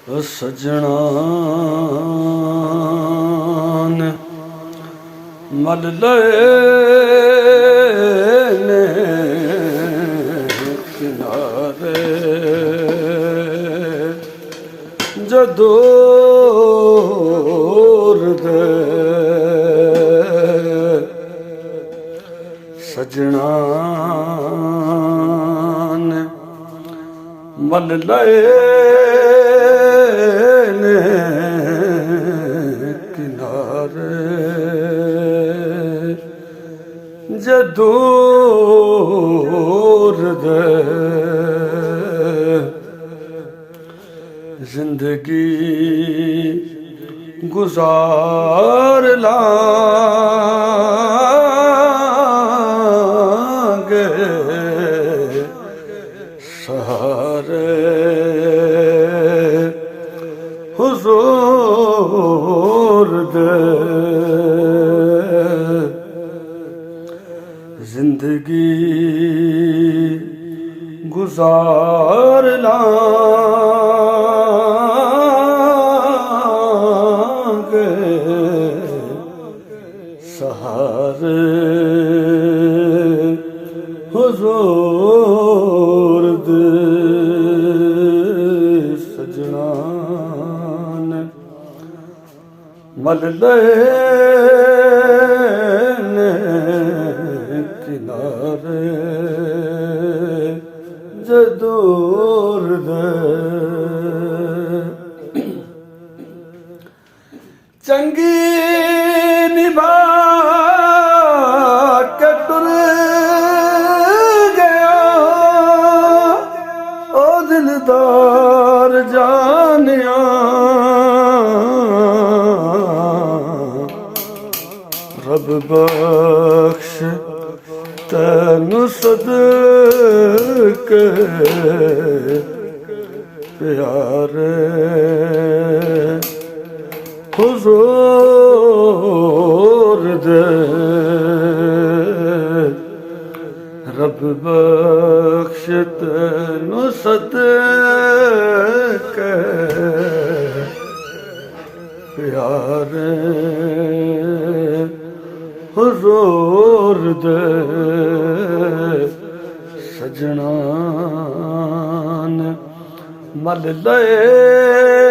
ਸਜਣਾ ਨੇ ਮਲ ਲਏ ਨੇ ਕਿਨਾਰੇ ਜਦੋਂ ਦੇ ਸਜਣਾ ਨੇ ਮਲ ਲਏ ਨੇ ਕਿਨਾਰੇ ਜਦੋਂ ਦੇ ਜ਼ਿੰਦਗੀ ਗੁਜ਼ਾਰ ਲਾਂਗੇ ਸਹਾਰੇ ਹੁਜ਼ੂਰ ਦੇ ਜ਼ਿੰਦਗੀ ਗੁਜ਼ਾਰ ਲਾਂਗੇ ਸਹਾਰੇ ਹੁਜ਼ੂਰ ਦੇ ਸਜਣਾ ਨੇ ਮਲ ਲਏ ਨੇ ਕਿਨਾਰੇ ਜਦੋਂ ਦੇ ਚੰਗੀ ਨਿਭਾ ਕੇ ਟੁਰ ਗਿਆ ਉਹ ਦਿਲਦਾਰ ਜਾਨਿਆ ਰੱਬ ਬਖਸ਼ ਤੈਨੂੰ ਸਦਕੇ ਪਿਆਰੇ ਹੁਜ਼ੂਰ ਦੇ ਰੱਬ ਬਖਸ਼ ਤੈਨੂੰ ਸਦਕੇ ਪਿਆਰੇ ਹੁਜ਼ੂਰ ਦੇ ਸਜਣਾ ਨੇ ਮਲ ਲਏ